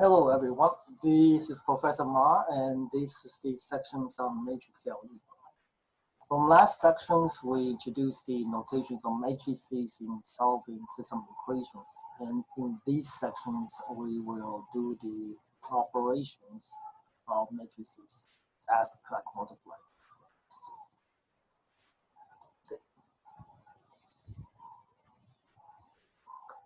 Hello everyone, this is Professor Ma and this is the sections on matrix LE. From last sections we introduced the notations of matrices in solving system equations, and in these sections we will do the operations of matrices as subtract multiply.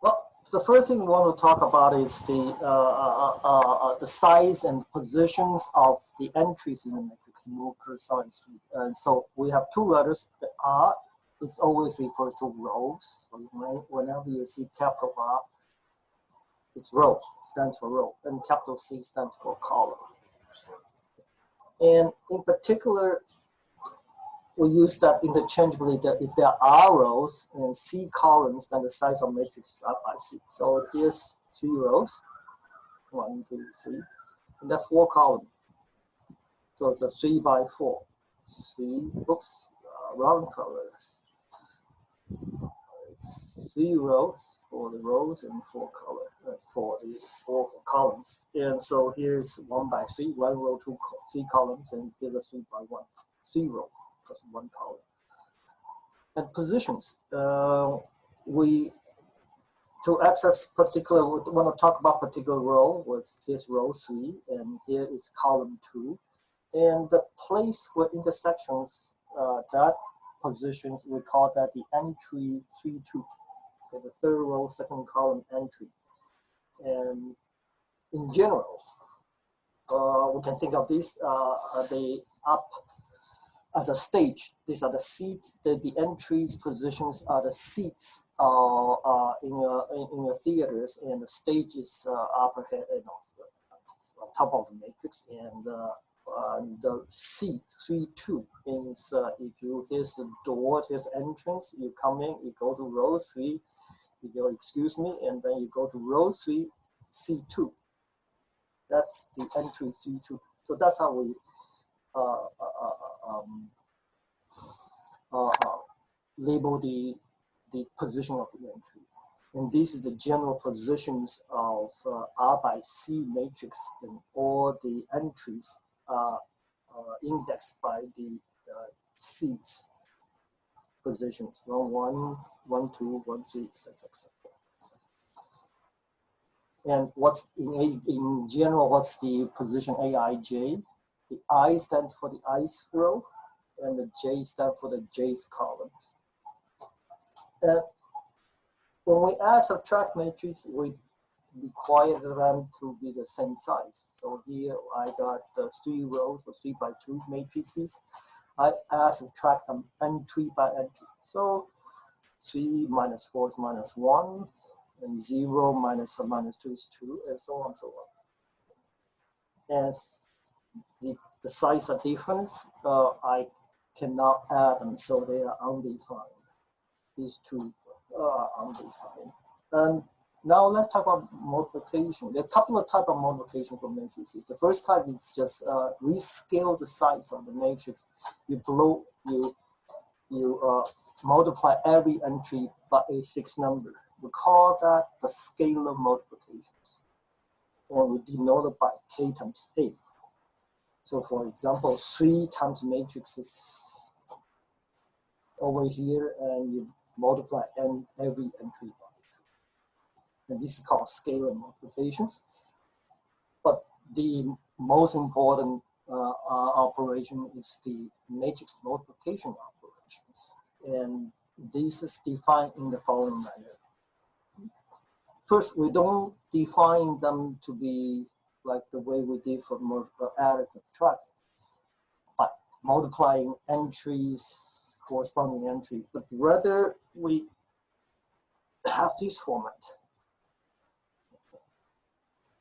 Well, the first thing we want to talk about is the size and positions of the entries in the matrix per size. And so we have two letters. The R is always refers to rows. So whenever you see capital R, it's row, stands for row, and capital C stands for column. And in particular, we use that interchangeably that if there are rows and C columns, then the size of matrix is R by C. So here's 3 rows, 1, 2, 3, and there are 4 columns. So it's a 3 by 4. 3, oops, wrong colors. It's 3 rows for the rows and 4 colors for the 4 columns. And so here's 1 by 3, 1 row, 3 columns, and here's a 3 by 1, 3 rows. 1 column. And positions, to access particular, we want to talk about particular row with this row 3, and here is column 2. And the place where intersections, that positions, we call that the entry 3, 2. So the third row, second column entry. And in general, we can think of this, the up as a stage. These are the seats, the entries positions are the seats in your theaters, and the stage is upper head, on top of the matrix, and the seat 3, 2 means here's the door, here's the entrance, you come in, you go to row 3, you go, excuse me, and then you go to row 3, C2. That's the entry 3, 2. So that's how we label the position of the entries. And this is the general positions of R by C matrix, and all the entries are indexed by the seats positions, 1, 1, 1, 2, 1, 3, etc., etc. And what's in general, what's the position Aij? The I stands for the ith row, and the J stands for the jth column. When we add subtract matrix, we require them to be the same size. So here I got 3 rows of 3 by 2 matrices. I add subtract them entry by entry. So 3 minus 4 is minus 1, and 0 minus 2 is 2, and so on and so on. As the size are different, I cannot add them, so they are undefined. These two are undefined. And now let's talk about multiplication. There are a couple of types of multiplication for matrices. The first type is just rescale the size of the matrix. You multiply every entry by a fixed number. We call that the scalar multiplications, and we denote it by k times a. So for example, 3 times matrix is over here, and you multiply every entry by 3. And this is called scalar multiplications. But the most important operation is the matrix multiplication operations. And this is defined in the following manner. First, we don't define them to be like the way we did for add and subtract, but multiplying entries, corresponding entry, but rather we have this format.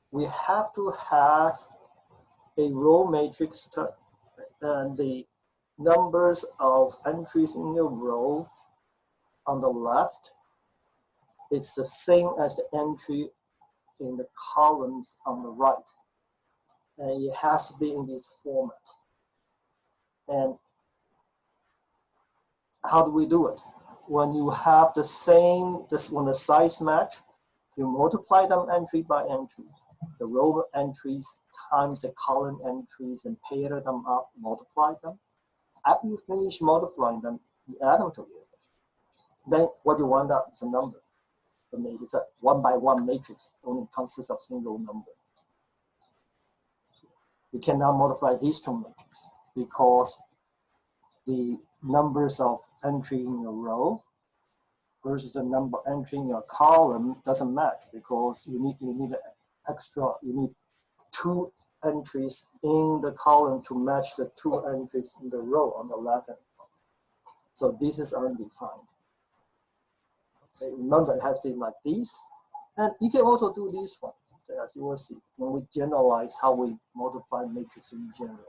We have to have a row matrix, and the numbers of entries in the row on the left is the same as the entry in the columns on the right. And it has to be in this format. And how do we do it? When you have the same, when the size match, you multiply them entry by entry. the row entries times the column entries and pair them up, multiply them. After you finish multiplying them, you add them together. Then what you wind up is a number. It's a one-by-one matrix, only consists of single number. You cannot multiply these two matrices because the numbers of entry in a row versus the number entry in a column doesn't match because you need you need two entries in the column to match the two entries in the row on the left hand. So this is undefined. Okay, remember, it has to be like this. And you can also do this one, as you will see, when we generalize how we multiply matrix in general.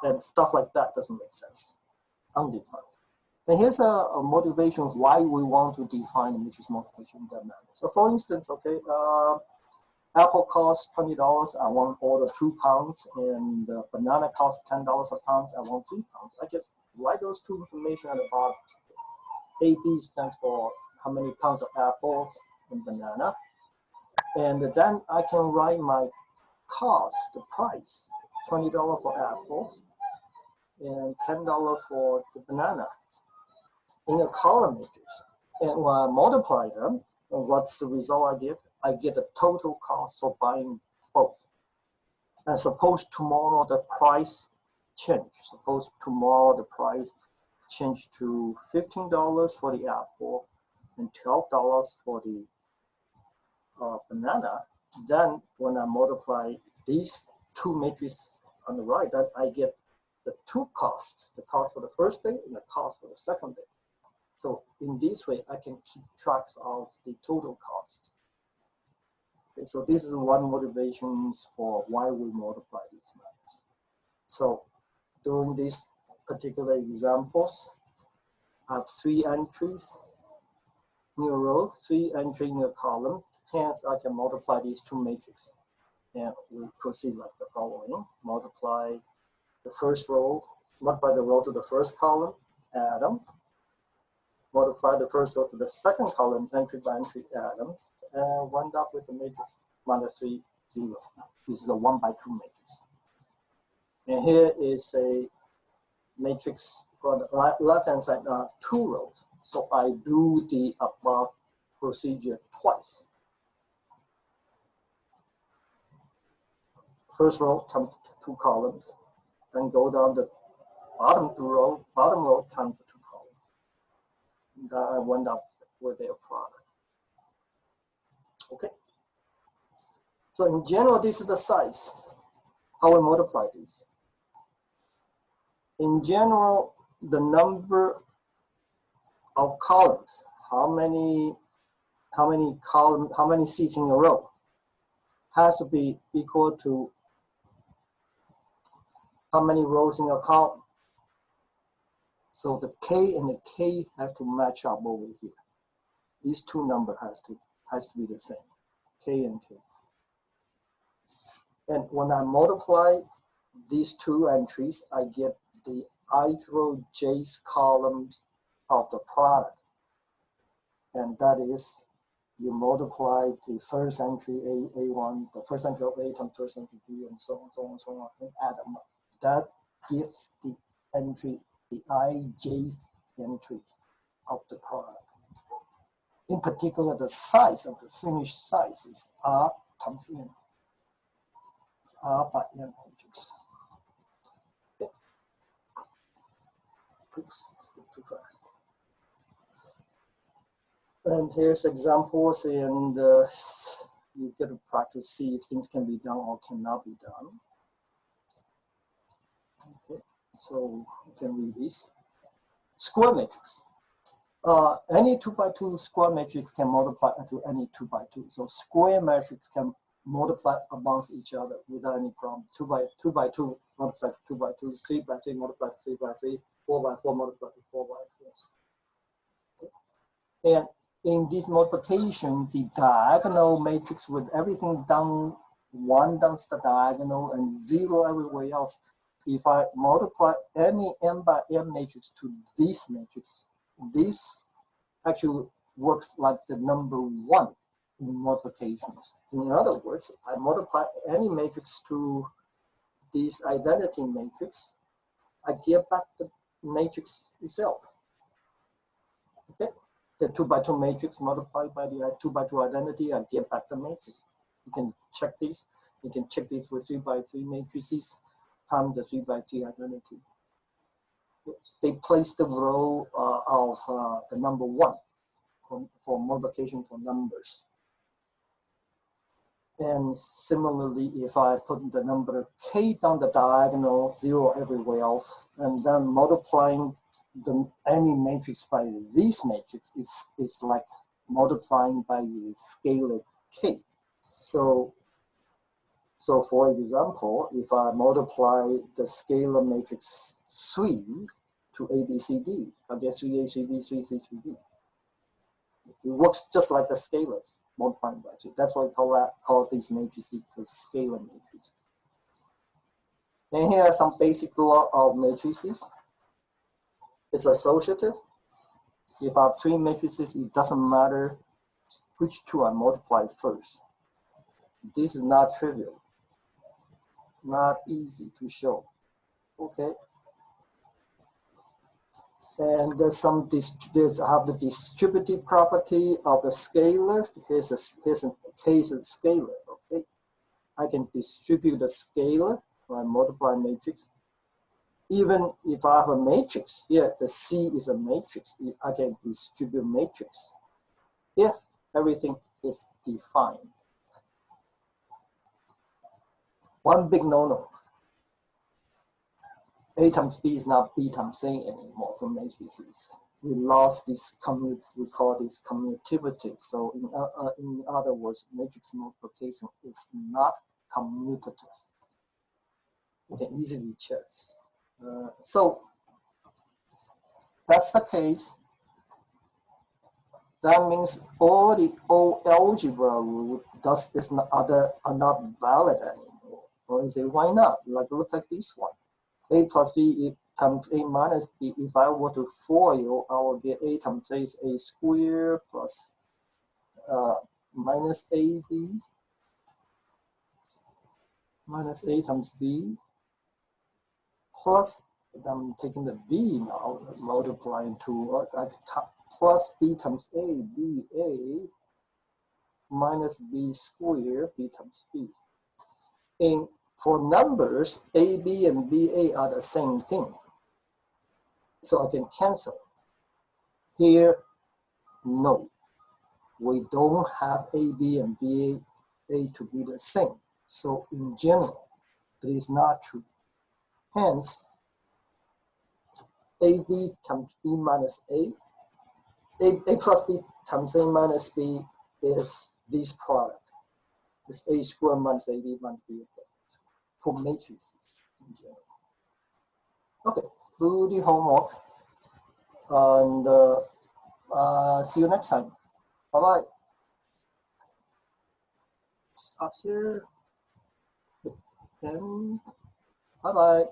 And stuff like that doesn't make sense. Undefined. And here's a motivation why we want to define the matrix multiplication in that manner. So for instance, okay, apple costs $20, I want to order 2 pounds, and banana costs $10 a pound, I want 3 pounds. I can write those two information at the bottom. AB stands for how many pounds of apples and banana. And then I can write my cost, the price, $20 for apples and $10 for the banana in a column matrix. And when I multiply them, what's the result I get? I get the total cost for buying both. And suppose tomorrow the price change. Suppose tomorrow the price change to $15 for the apple and $12 for the banana. Then when I multiply these two matrices on the right, then I get the two costs, the cost for the first day and the cost for the second day. So in this way, I can keep tracks of the total cost. Okay, so this is one motivations for why we multiply these numbers. So during this particular example, I have 3 entries in a row, 3 entries in a column. Hence, I can multiply these two matrices. And we proceed like the following. Multiply the first row, multiply the row to the first column, add them. Multiply the first row to the second column, entry by entry, add them. And wind up with the matrix -3, 0. This is a 1x2 matrix. And here is a matrix for the left-hand side, 2 rows. So I do the above procedure twice. First row comes to 2 columns, then go down the bottom row comes to 2 columns. And then I wind up with their product. Okay. So in general, this is the size. How we multiply these. In general, the number of columns, how many seats in a row, has to be equal to how many rows in a column. So the K and the K have to match up over here. These two numbers has to be the same, K and K. And when I multiply these two entries, I get the ith row jth columns of the product. And that is, you multiply the first entry A1, the first entry of A times first entry B, and so on, so on, so on, and add them up. That gives the entry, the ijth entry of the product. In particular, the size of the finished size is R times N. It's R by N matrix. Okay. Oops, it's too fast. And here's examples, and you get to practice, see if things can be done or cannot be done. Okay, so you can read this. Square matrix. Any 2x2 square matrix can multiply into any 2x2. So square matrix can multiply amongst each other without any problem. 2x2 multiply to 2x2, 3x3 multiply to 3x3, 4x4 multiply to 4x4. Okay. And in this multiplication, the diagonal matrix with everything down, 1 down the diagonal and 0 everywhere else. If I multiply any n by n matrix to this matrix, this actually works like the number 1 in multiplications. In other words, I multiply any matrix to this identity matrix, I get back the matrix itself. Okay, the 2 by 2 matrix multiplied by the 2 by 2 identity, I get back the matrix. You can check this. You can check this with 3 by 3 matrices times the 3 by 3 identity. They place the row of the number 1 for multiplication for numbers. And similarly, if I put the number k down the diagonal, 0 everywhere else, and then multiplying any matrix by this matrix is like multiplying by the scalar k. So for example, if I multiply the scalar matrix 3 to A, B, C, D, I get 3A, 3B, 3C, 3D. It works just like the scalars multiplying by 3. That's why we call these matrices the scalar matrices. And here are some basic law of matrices. It's associative. If I have 3 matrices, it doesn't matter which 2 I multiply first. This is not trivial, not easy to show. Okay. And there's some have the distributive property of the scalar. Here's a case of scalar. Okay, I can distribute the scalar by multiply matrix. Even if I have a matrix here, the C is a matrix. I can distribute matrix. If everything is defined. One big no-no. A times B is not B times A anymore for matrices. We lost this we call this commutativity. So in other words, matrix multiplication is not commutative. You can easily check. So that's the case. That means all the old algebra rules are not valid anymore. Or you say, why not? Like look like this one. A plus B times A minus B. If I were to FOIL, I will get A times A is A squared plus minus AB minus A times B plus, I'm taking the B now, multiplying to plus B times A, B A minus B squared, B times B. And for numbers, AB and BA are the same thing. So I can cancel. Here, no. We don't have AB and BA to be the same. So in general, it is not true. Hence, AB times B minus A plus B times A minus B is this product. It's A squared minus AB minus B for matrices in general. Okay, do the homework and see you next time. Bye-bye. Stop here. And bye-bye.